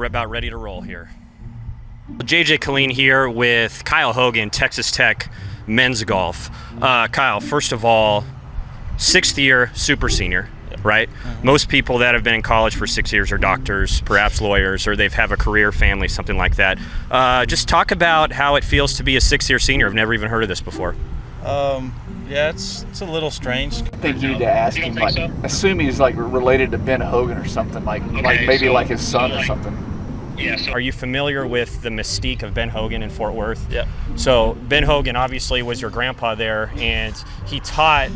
about ready to roll here. JJ Colleen here with Kyle Hogan, Texas Tech men's golf. Kyle, first of all, 6th year super senior, right? Most people that have been in college for 6 years are doctors, perhaps lawyers, or they have a career, family, something like that. Just talk about how it feels to be a 6th year senior. I've never even heard of this before. Yeah, it's a little strange. I think you need to ask him, like, assume he's like related to Ben Hogan or something, like maybe like his son or something. Yes. Are you familiar with the mystique of Ben Hogan in Fort Worth? Yeah. So Ben Hogan obviously was your grandpa there, and he taught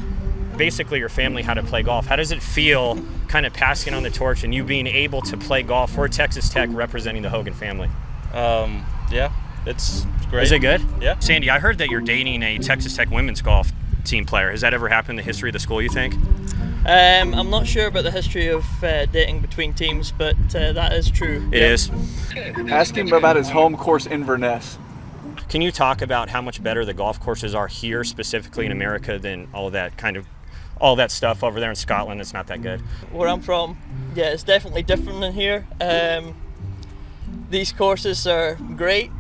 basically your family how to play golf. How does it feel kind of passing on the torch and you being able to play golf for Texas Tech representing the Hogan family? Yeah, it's great. Is it good? Yeah. Sandy, I heard that you're dating a Texas Tech women's golf team player. Has that ever happened in the history of the school, you think? I'm not sure about the history of dating between teams, but that is true. It is. Ask him about his home course Inverness. Can you talk about how much better the golf courses are here, specifically in America, than all that stuff over there in Scotland? It's not that good. Where I'm from, yeah, it's definitely different than here. These courses are great,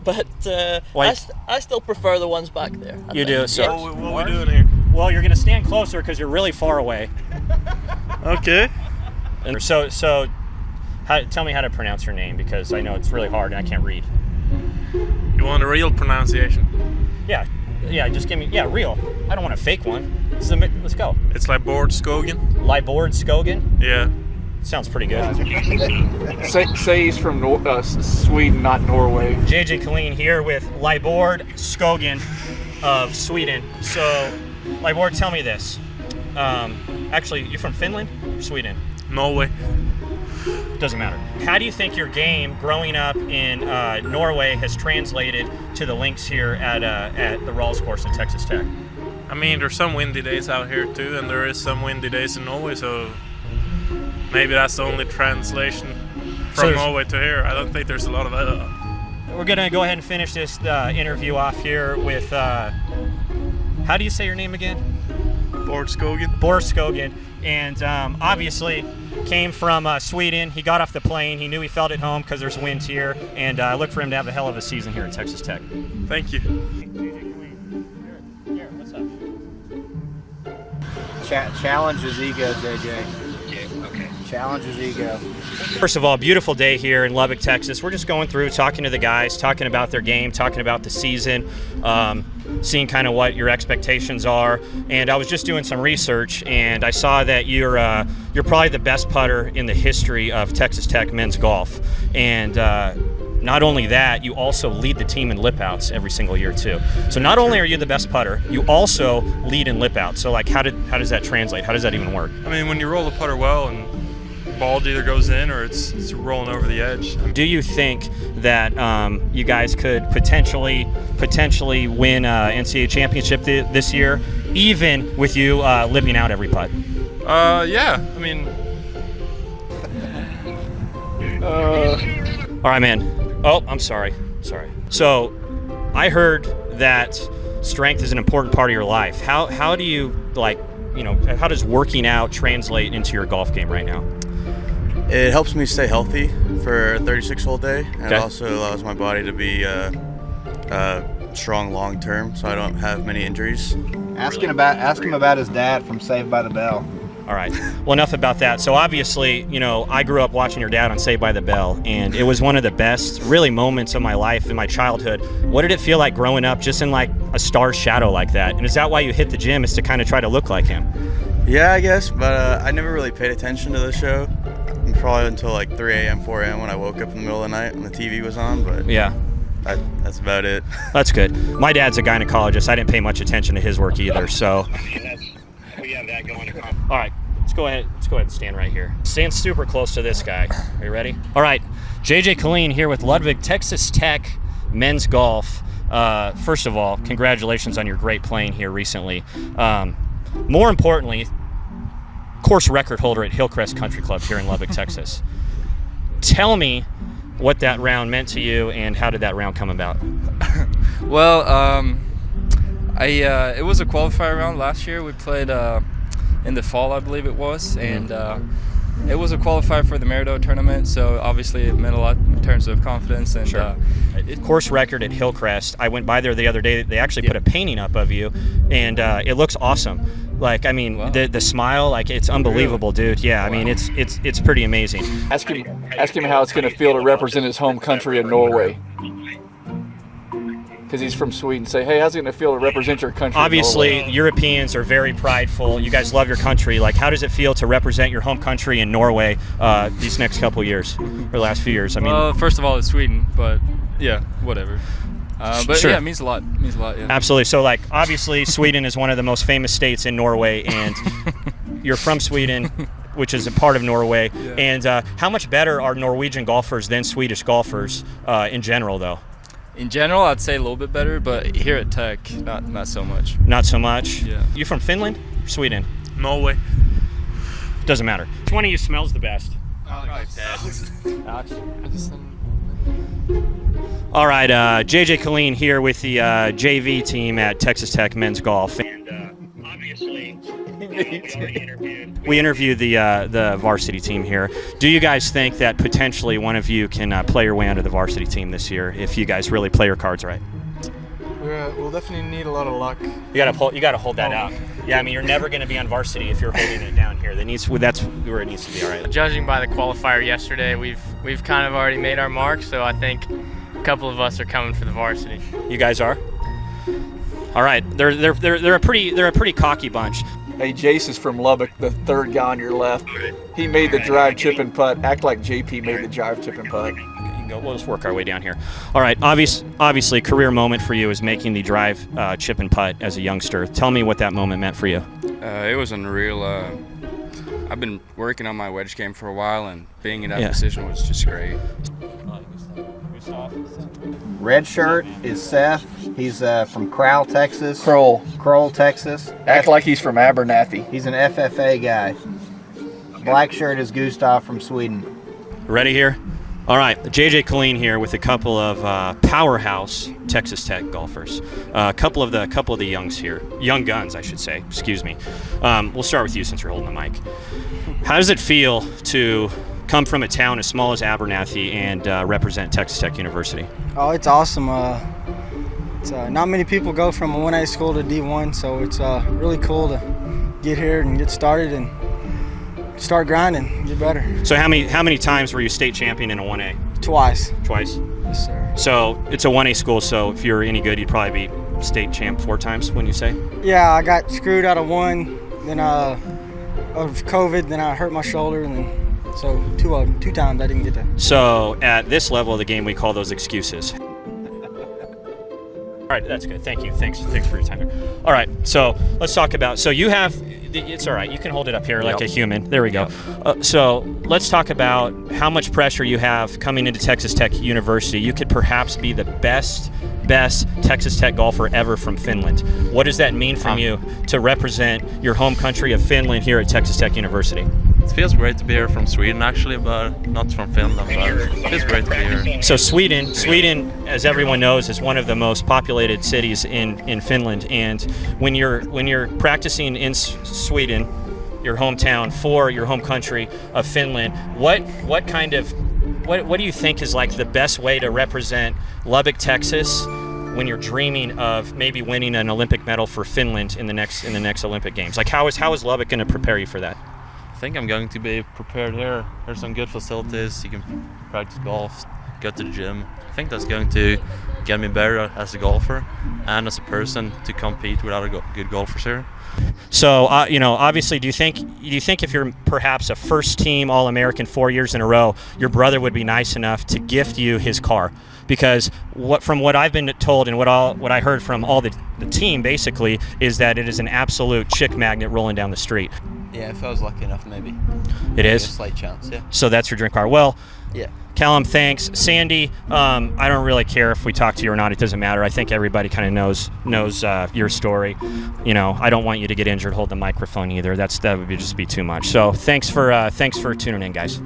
but I still prefer the ones back there. You do? So Yeah. What are we doing here? well, you're going to stand closer because you're really far away. Okay. And so tell me how to pronounce your name, because I know it's really hard and I can't read. You want a real pronunciation? Yeah, just give me, real. I don't want a fake one. Let's go. It's like Bård Skogen. Libord Skogen? Yeah. Sounds pretty good. Say he's from Sweden, not Norway. JJ Colleen here with Libord Skogen of Sweden. So, Libord, tell me this. Actually, you're from Finland or Sweden? Norway. Doesn't matter. How do you think your game growing up in Norway has translated to the links here at the Rawls course in Texas Tech? I mean, there's some windy days out here too, and there is some windy days in Norway, so maybe that's the only translation from Norway to here. I don't think there's a lot of that. We're going to go ahead and finish this interview off here with, how do you say your name again? Bård Skogen. Bård Skogen. And obviously came from Sweden. He got off the plane. He knew he felt at home because there's winds here. And I look for him to have a hell of a season here at Texas Tech. Thank you. Here, what's up? Challenge his ego, JJ. Challenge his ego. First of all, beautiful day here in Lubbock, Texas. We're just going through, talking to the guys, talking about their game, talking about the season, seeing kind of what your expectations are. And I was just doing some research, and I saw that you're probably the best putter in the history of Texas Tech men's golf. And not only that, you also lead the team in lip outs every single year too. So not only are you the best putter, you also lead in lip outs. So like, how does that translate? How does that even work? I mean, when you roll the putter well and ball either goes in or it's rolling over the edge. Do you think that you guys could potentially win NCAA championship this year, even with you lipping out every putt? Yeah. I mean. All right, man. Oh, I'm sorry. So, I heard that strength is an important part of your life. How do you how does working out translate into your golf game right now? It helps me stay healthy for a 36-hole day, and Okay. it also allows my body to be strong long term, so I don't have many injuries. Ask him about his dad from Saved by the Bell. All right. Well, enough about that. So obviously, I grew up watching your dad on Saved by the Bell, and it was one of the best, really, moments of my life in my childhood. What did it feel like growing up just in like a star's shadow like that? And is that why you hit the gym, is to kind of try to look like him? Yeah, I guess, but I never really paid attention to the show. Probably until like 3 a.m., 4 a.m. when I woke up in the middle of the night and the TV was on, but Yeah. that's about it. That's good. My dad's a gynecologist. I didn't pay much attention to his work either, so. We have that going on. All right, let's go ahead and stand right here. Stand super close to this guy. Are you ready? All right, JJ Colleen here with Ludwig, Texas Tech men's golf. First of all, congratulations on your great playing here recently. More importantly, course record holder at Hillcrest Country Club here in Lubbock, Texas. Tell me what that round meant to you, and how did that round come about? Well, it was a qualifier round last year. We played in the fall, I believe it was, and it was a qualifier for the Merido tournament, so obviously it meant a lot in terms of confidence. And sure. Course record at Hillcrest. I went by there the other day. They actually put a painting up of you, and it looks awesome. Like, I mean, wow. the smile, like, it's unbelievable, really? Dude. Yeah, wow. I mean, it's pretty amazing. Ask him how it's going to feel to represent his home country in Norway. Because he's from Sweden. Say, hey, how's it going to feel to represent your country? Obviously, Europeans are very prideful. You guys love your country. Like, how does it feel to represent your home country in Norway these next couple years, or last few years? I mean, well, first of all, it's Sweden, but yeah, whatever. But sure. Yeah, it means a lot. It means a lot, yeah. Absolutely. So, like, obviously, Sweden is one of the most famous states in Norway, and you're from Sweden, which is a part of Norway. Yeah. And how much better are Norwegian golfers than Swedish golfers in general, though? In general, I'd say a little bit better, but here at Tech, not so much. Not so much? Yeah. You from Finland or Sweden? Norway. Doesn't matter. Which one of you smells the best? Alex. All right, JJ Colleen here with the JV team at Texas Tech Men's Golf. And obviously, we interviewed the varsity team here. Do you guys think that potentially one of you can play your way onto the varsity team this year if you guys really play your cards right? We'll definitely need a lot of luck. You gotta hold that out. Yeah, I mean, you're never going to be on varsity if you're holding it down here. That's where it needs to be. All right. Judging by the qualifier yesterday, we've kind of already made our mark, so I think a couple of us are coming for the varsity. You guys are? All right. They're a pretty cocky bunch. Hey, Jace is from Lubbock, the third guy on your left. He made the drive, chip, and putt. Act like JP made the drive, chip, and putt. We'll just work our way down here. All right. Obviously, career moment for you is making the drive, chip, and putt as a youngster. Tell me what that moment meant for you. It was unreal. I've been working on my wedge game for a while, and being in that position was just great. Red shirt is Seth. He's from Crowell, Texas. Crowell, Texas. Act like he's from Abernathy. He's an FFA guy. Black shirt is Gustav from Sweden. Ready here? All right, JJ Colleen here with a couple of powerhouse Texas Tech golfers. A couple of the young guns, I should say. Excuse me. We'll start with you since you're holding the mic. How does it feel to come from a town as small as Abernathy and represent Texas Tech University? Oh, it's awesome. It's not many people go from a 1A school to D1, so it's really cool to get here and get started and start grinding, get better. So how many times were you state champion in a 1A? Twice. Yes, sir. So it's a 1A school, so if you're any good, you'd probably be state champ 4 times, wouldn't you say? Yeah, I got screwed out of one, then of COVID, then I hurt my shoulder, and then so two times I didn't get to. So at this level of the game, we call those excuses. All right, that's good. Thank you. Thanks for your time here. All right, so let's talk about. So you have. It's all right. You can hold it up here like a human. There we go. So let's talk about how much pressure you have coming into Texas Tech University. You could perhaps be the best Texas Tech golfer ever from Finland. What does that mean for you to represent your home country of Finland here at Texas Tech University? It feels great to be here from Sweden, actually, but not from Finland. But it feels great to be here. So Sweden, as everyone knows, is one of the most populated cities in Finland. And when you're practicing in Sweden, your hometown, for your home country of Finland, what do you think is like the best way to represent Lubbock, Texas, when you're dreaming of maybe winning an Olympic medal for Finland in the next Olympic Games? Like how is Lubbock going to prepare you for that? I think I'm going to be prepared here. There's some good facilities. You can practice golf, go to the gym. I think that's going to get me better as a golfer and as a person to compete with other good golfers here. So, obviously, do you think if you're perhaps a first-team All-American 4 years in a row, your brother would be nice enough to gift you his car? Because from what I've been told and what I heard from all the team basically is that it is an absolute chick magnet rolling down the street. Yeah, if I was lucky enough, maybe. It is? A slight chance, yeah. So that's your dream car. Well, yeah. Callum, thanks. Sandy, I don't really care if we talk to you or not. It doesn't matter. I think everybody kind of knows your story. I don't want you to get injured holding the microphone either. That would just be too much. So thanks for tuning in, guys.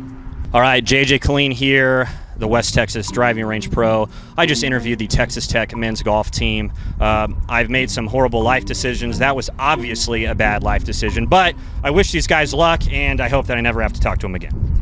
All right, JJ Colleen here, the West Texas Driving Range Pro. I just interviewed the Texas Tech men's golf team. I've made some horrible life decisions. That was obviously a bad life decision, but I wish these guys luck, and I hope that I never have to talk to them again.